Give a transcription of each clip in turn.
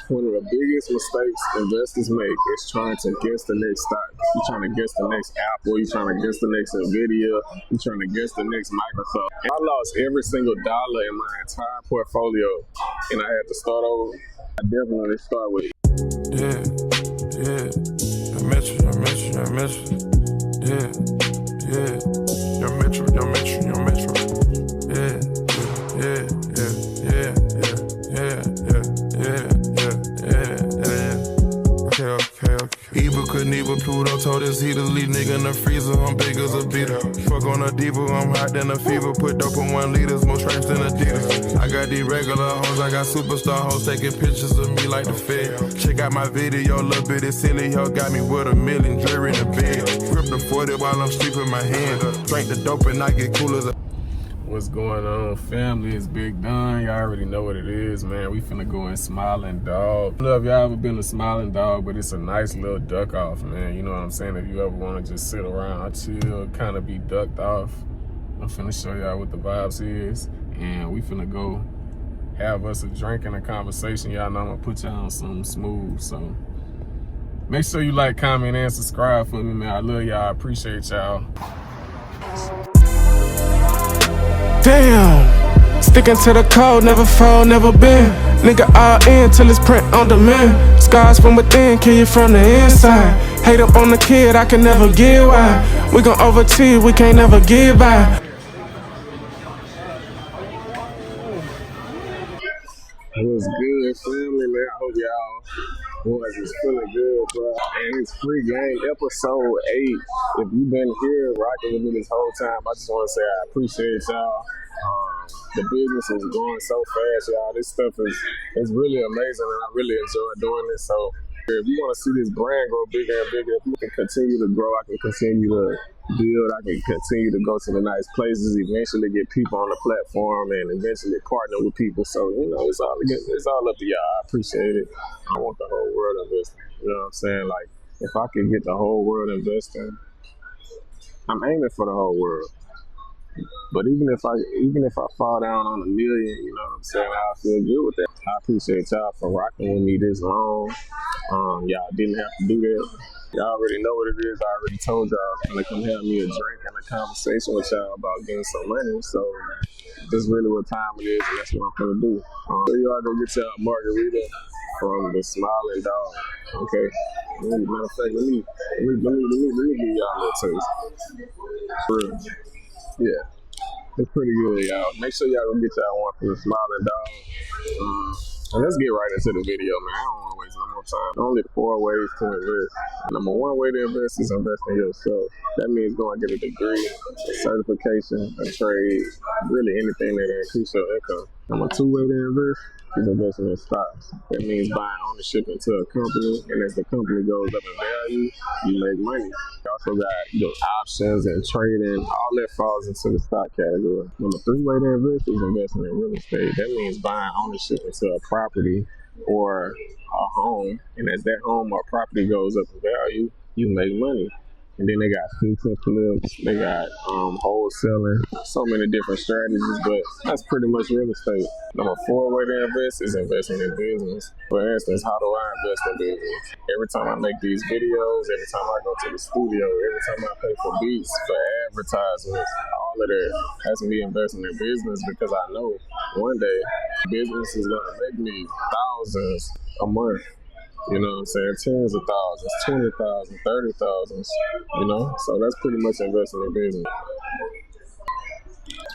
One of the biggest mistakes investors make is trying to guess the next stock. You're trying to guess the next Apple. You're trying to guess the next Nvidia. You're trying to guess the next Microsoft. And I lost every single dollar in my entire portfolio, and I had to start over. I definitely start with Yeah. Your metro. Yeah. Your metro. Okay. Evil Knievel, Pluto told us he the lead nigga in the freezer. I'm big as a beater. Fuck on a diva, I'm hot than a fever. Put dope in 1 liter, more stripes than Adidas. I got these regular hoes, I got superstar hoes taking pictures of me like the Fed. Check out my video, little bit of silly hoe got me with $1 million jewelry in the bed. Grip the 40 while I'm sleeping my hand. Drink the dope and I get cool as a. What's going on, family? It's Big Don. Y'all already know what it is, man. We finna go in Smiling Dog. I don't know if y'all ever been to Smiling Dog, but it's a nice little duck off, man. You know what I'm saying? If you ever wanna just sit around, chill, kinda be ducked off, I'm finna show y'all what the vibes is. And we finna go have us a drink and a conversation. Y'all know I'm gonna put y'all on something smooth, so make sure you like, comment, and subscribe for me, man. I love y'all. I appreciate y'all. Damn, sticking to the code, never fall, never bend. Nigga all in till it's print on demand. Scars from within, kill you from the inside. Hate up on the kid, I can never get why. We gon' overtake, we can't never get by. What's good, family, man? I hope y'all boys is feeling good, bro. And it's free game, episode 8. If you've been here rocking with me this whole time, I just want to say I appreciate y'all. The business is going so fast, y'all. This stuff is really amazing, and I really enjoy doing this. So if you want to see this brand grow bigger and bigger, if you can continue to grow, I can continue to build, I can continue to go to the nice places, eventually get people on the platform, and eventually partner with people. So, you know, it's all up to y'all. I appreciate it. I want the whole world investing. You know what I'm saying? Like, if I can get the whole world investing, I'm aiming for the whole world. But even if I fall down on $1 million, you know what I'm saying, I feel good with that. I appreciate y'all for rocking with me this long. Y'all didn't have to do that. Y'all already know what it is. I already told y'all I'm gonna come have me a drink and a conversation with y'all about getting some money. So this is really what time it is, and that's what I'm gonna do. So y'all go get y'all a margarita from the Smiling Dog. Okay. Matter of fact, let me give y'all a little taste. For real. Yeah. It's pretty good, y'all. Make sure y'all go get y'all one from the Smiling Dog. And let's get right into the video, man. I don't want to waste no more time. Only 4 ways to invest. Number 1 way to invest is invest in yourself. That means go and get a degree, a certification, a trade, really anything that increase your income. Number 2 way to invest is investing in stocks. That means buying ownership into a company, and as the company goes up in value, you make money. You also got your options and trading. All that falls into the stock category. Number 3 way to invest is investing in real estate. That means buying ownership into a property or a home, and as that home or property goes up in value, you make money. And then they got fix and flips, they got wholesaling, so many different strategies, but that's pretty much real estate. Number 4 way to invest is investing in business. For instance, how do I invest in business? Every time I make these videos, every time I go to the studio, every time I pay for beats, for advertisements, all of that has me investing in business, because I know one day business is gonna make me thousands a month. You know what I'm saying? Tens of thousands, 20,000, 30,000, you know? So that's pretty much investing in business.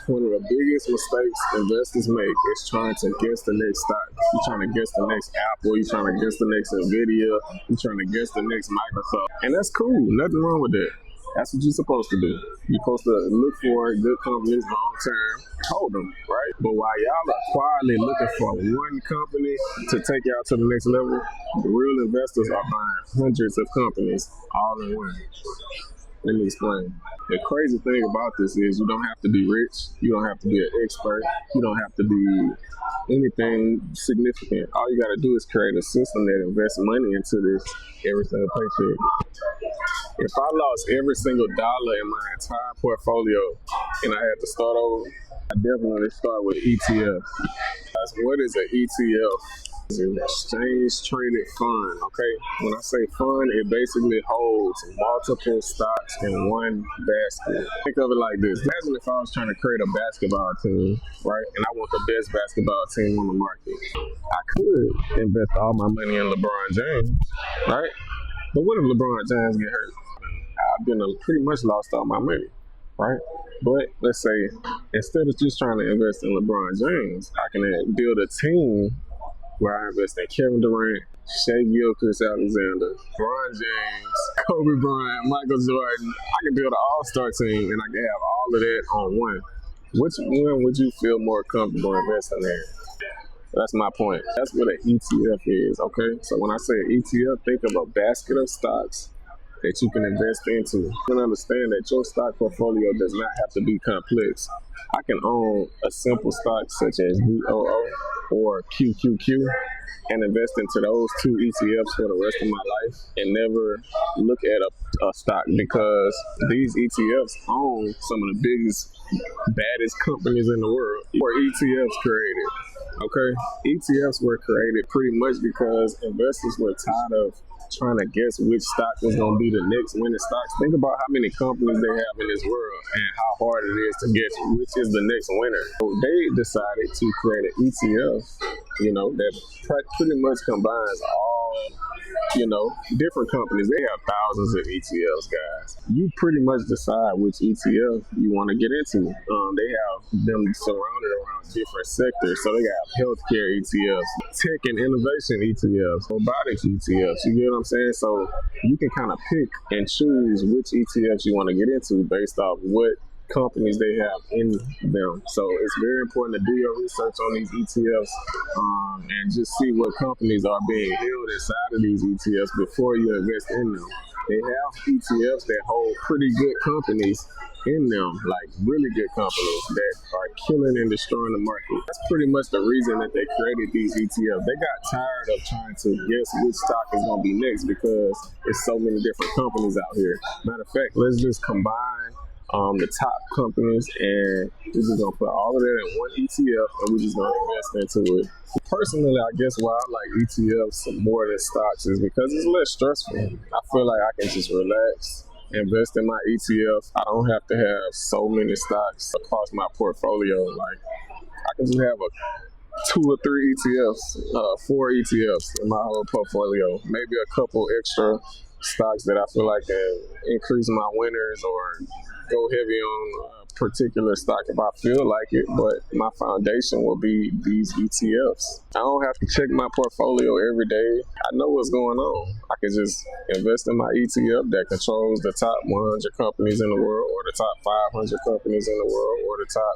One of the biggest mistakes investors make is trying to guess the next stock. You're trying to guess the next Apple, you're trying to guess the next Nvidia, you're trying to guess the next Microsoft. And that's cool, nothing wrong with that. That's what you're supposed to do. You're supposed to look for good companies long term, hold them, right? But while y'all are quietly looking for one company to take y'all to the next level, the real investors are buying hundreds of companies all in one. Let me explain. The crazy thing about this is you don't have to be rich. You don't have to be an expert. You don't have to be anything significant. All you got to do is create a system that invests money into this every single paycheck. If I lost every single dollar in my entire portfolio and I had to start over, I definitely start with ETFs. What is an ETF? It's an exchange traded fund, okay? When I say fund, it basically holds multiple stocks in one basket. Think of it like this. Imagine if I was trying to create a basketball team, right? And I want the best basketball team on the market. I could invest all my money in LeBron James, right? But what if LeBron James get hurt? I've been pretty much lost all my money, right? But let's say instead of just trying to invest in LeBron James, I can build a team where I invest in Kevin Durant, Shea Gilgeous-Alexander, LeBron James, Kobe Bryant, Michael Jordan. I can build an all-star team and I can have all of that on one. Which one would you feel more comfortable investing in? That's my point. That's what an ETF is, okay? So when I say an ETF, think of a basket of stocks that you can invest into. You can understand that your stock portfolio does not have to be complex. I can own a simple stock such as VOO or QQQ and invest into those two ETFs for the rest of my life and never look at a stock, because these ETFs own some of the biggest, baddest companies in the world. Were ETFs created? Okay, ETFs were created pretty much because investors were tired of trying to guess which stock was going to be the next winning stocks. Think about how many companies they have in this world and how hard it is to guess which is the next winner. So they decided to create an ETF, that pretty much combines all, different companies. They have thousands of ETFs, guys. You pretty much decide which ETF you want to get into. They have them surrounded around different sectors. So they got healthcare ETFs, tech and innovation ETFs, robotics ETFs. You get what I'm saying? So you can kind of pick and choose which ETFs you want to get into based off what companies they have in them. So it's very important to do your research on these ETFs and just see what companies are being held inside of these ETFs before you invest in them. They have ETFs that hold pretty good companies in them, like really good companies that are killing and destroying the market. That's pretty much the reason that they created these ETFs. They got tired of trying to guess which stock is going to be next because there's so many different companies out here. Matter of fact, let's just combine the top companies, and we're just gonna put all of that in one ETF, and we're just gonna invest into it. Personally, I guess why I like ETFs more than stocks is because it's less stressful. I feel like I can just relax, invest in my ETF. I don't have to have so many stocks across my portfolio. Like I can just have 2 or 3 ETFs, 4 ETFs in my whole portfolio. Maybe a couple extra stocks that I feel like can increase my winners or go heavy on a particular stock if I feel like it, but my foundation will be these ETFs. I don't have to check my portfolio every day. I know what's going on. I can just invest in my ETF that controls the top 100 companies in the world, or the top 500 companies in the world, or the top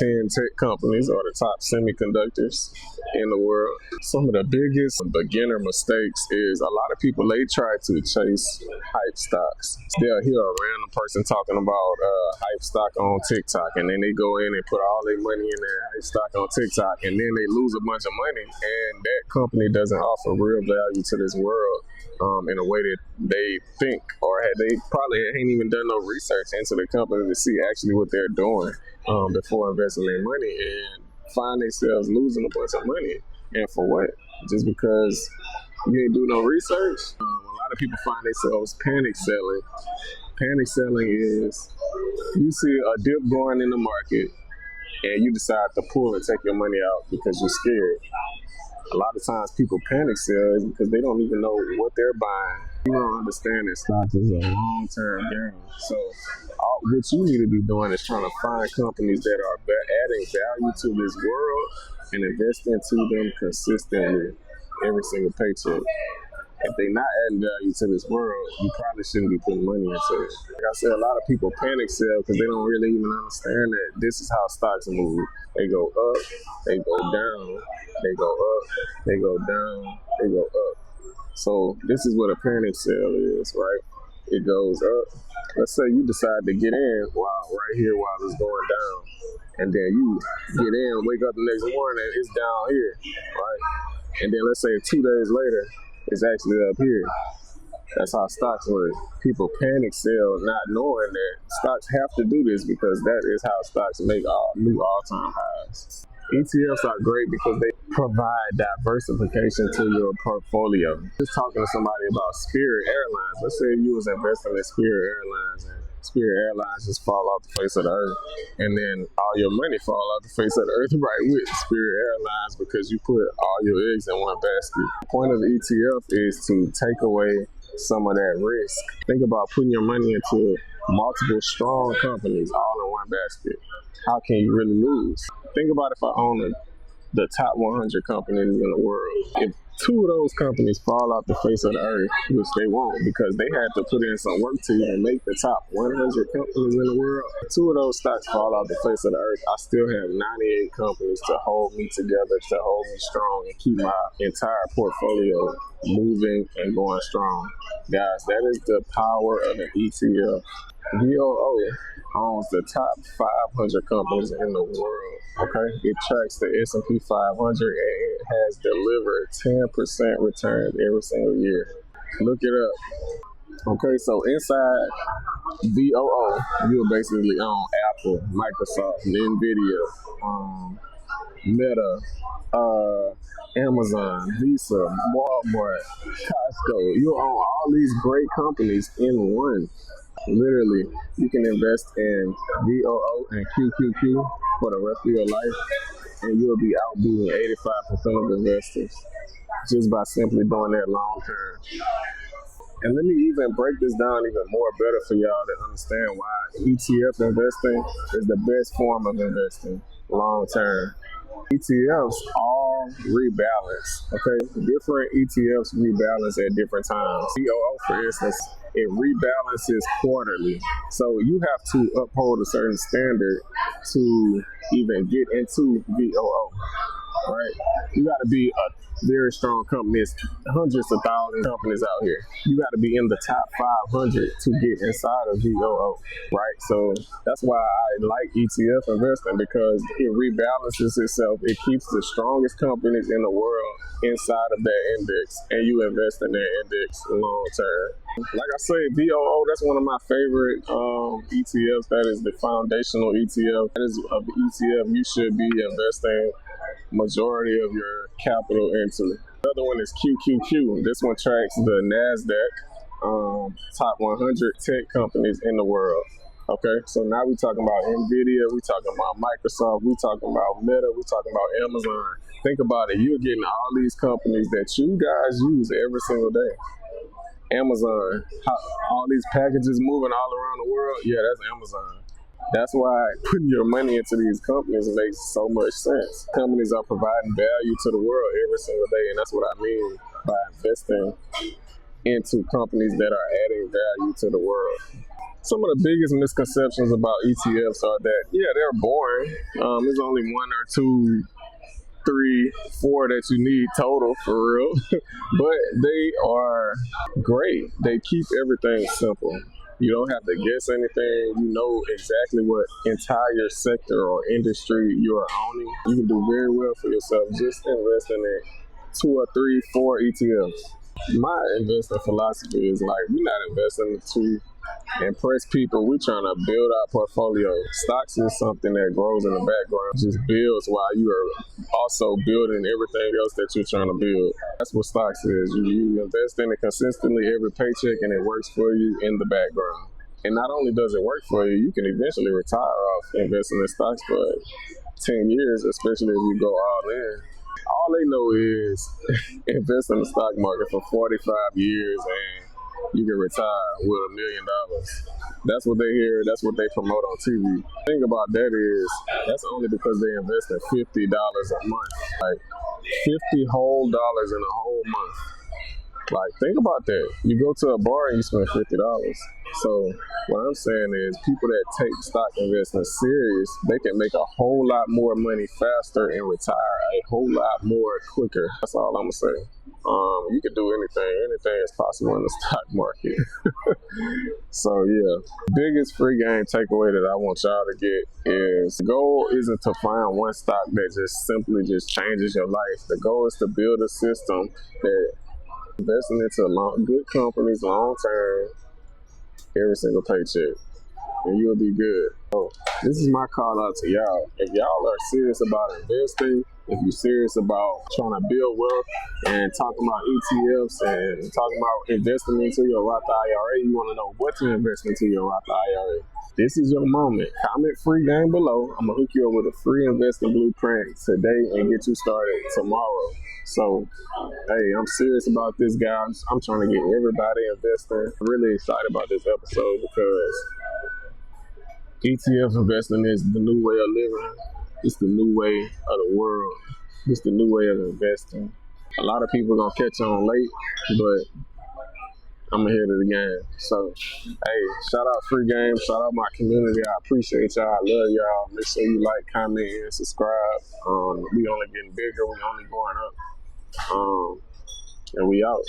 10 tech companies, or the top semiconductors in the world. Some of the biggest beginner mistakes is a lot of people, they try to chase hype stocks. They'll hear a random person talking about hype stock on TikTok, and then they go in and put all their money in that hype stock on TikTok, and then they lose a bunch of money, and that company doesn't offer real value to this world in a way that they think, or they probably ain't even done no research into the company to see actually what they're doing before investing their money, and find themselves losing a bunch of money. And for what? Just because you ain't do no research? A lot of people find themselves panic selling. Panic selling is you see a dip going in the market and you decide to pull and take your money out because you're scared. A lot of times people panic sell because they don't even know what they're buying. You don't understand that stocks is a long-term game. So what you need to be doing is trying to find companies that are adding value to this world and invest into them consistently every single paycheck. If they're not adding value to this world, you probably shouldn't be putting money into it. Like I said, a lot of people panic sell because they don't really even understand that this is how stocks move. They go up, they go down, they go up, they go down, they go up. So this is what a panic sell is, right? It goes up. Let's say you decide to get in right here while it's going down. And then you get in, wake up the next morning, it's down here, right? And then let's say 2 days later, it's actually up here. That's how stocks work. People panic sell not knowing that stocks have to do this because that is how stocks make new all-time highs. ETFs are great because they provide diversification to your portfolio. Just talking to somebody about Spirit Airlines. Let's say you was investing in Spirit Airlines and Spirit Airlines just fall off the face of the earth, and then all your money fall off the face of the earth right with Spirit Airlines because you put all your eggs in one basket. The point of the ETF is to take away some of that risk. Think about putting your money into multiple strong companies all in one basket. How can you really lose? Think about if I own the top 100 companies in the world. If two of those companies fall off the face of the earth, which they won't because they had to put in some work to even make the top 100 companies in the world, if two of those stocks fall off the face of the earth, I still have 98 companies to hold me together, to hold me strong and keep my entire portfolio moving and going strong. Guys, that is the power of an ETF. VOO owns the top 500 companies in the world. Okay, it tracks the S&P 500 and it has delivered 10% returns every single year. Look it up. Okay, so inside VOO, you'll basically own Apple, Microsoft, Nvidia, Meta, Amazon, Visa, Walmart, Costco. You'll own all these great companies in one. Literally, you can invest in VOO and QQQ for the rest of your life, and you'll be outdoing 85% of investors just by simply doing that long term. And let me even break this down even more better for y'all to understand why ETF investing is the best form of investing long term. ETFs all rebalance, okay? Different ETFs rebalance at different times. VOO, for instance, it rebalances quarterly. So you have to uphold a certain standard to even get into VOO, right? You got to be a very strong company. There's hundreds of thousands of companies out here. You got to be in the top 500 to get inside of VOO, right? So that's why I like ETF investing because it rebalances itself. It keeps the strongest companies in the world inside of that index, and you invest in that index long term. Like I say, VOO, that's one of my favorite ETFs. That is the foundational ETF. That is an ETF you should be investing majority of your capital into. The other one is QQQ. This one tracks the NASDAQ top 100 tech companies in the world. Okay, so now we're talking about Nvidia, we're talking about Microsoft, we're talking about Meta, we're talking about Amazon. Think about it, you're getting all these companies that you guys use every single day. Amazon, all these packages moving all around the world, yeah, that's Amazon. That's why putting your money into these companies makes so much sense. Companies are providing value to the world every single day, and that's what I mean by investing into companies that are adding value to the world. Some of the biggest misconceptions about ETFs are that, yeah, they're boring. There's only one or two, three, four that you need total for real, but they are great. They keep everything simple. You don't have to guess anything. You know exactly what entire sector or industry you are owning. You can do very well for yourself just investing in 2 or 3, 4 ETFs. My investing philosophy is like, we're not investing to impress people. We're trying to build our portfolio. Stocks is something that grows in the background, just builds while you are also building everything else that you're trying to build. That's what stocks is. You invest in it consistently every paycheck and it works for you in the background. And not only does it work for you, you can eventually retire off investing in stocks for 10 years, especially if you go all in. All they know is invest in the stock market for 45 years and you can retire with $1 million. That's what they hear. That's what they promote on TV. The thing about that is that's only because they invest in $50 a month. Like 50 whole dollars in a whole month. Like, think about that. You go to a bar and you spend $50. So what I'm saying is people that take stock investing serious, they can make a whole lot more money faster and retire a whole lot more quicker. That's all I'm gonna say. You can do anything is possible in the stock market. So yeah, biggest free game takeaway that I want y'all to get is the goal isn't to find one stock that just simply just changes your life. The goal is to build a system that investing into good companies long term every single paycheck. and you'll be good. So this is my call out to y'all. If y'all are serious about investing, if you're serious about trying to build wealth and talking about ETFs and talking about investing into your Roth IRA, you want to know what to invest into your Roth IRA. This is your moment. Comment free game below. I'm going to hook you up with a free investing blueprint today and get you started tomorrow. So, hey, I'm serious about this, guys. I'm trying to get everybody investing. I'm really excited about this episode because ETF investing is the new way of living. It's the new way of the world. It's the new way of investing. A lot of people gonna catch on late, but I'm ahead of the game. So, hey, shout out free game. Shout out my community. I appreciate y'all. I love y'all. Make sure you like, comment, and subscribe. We only getting bigger. We only going up. And we out.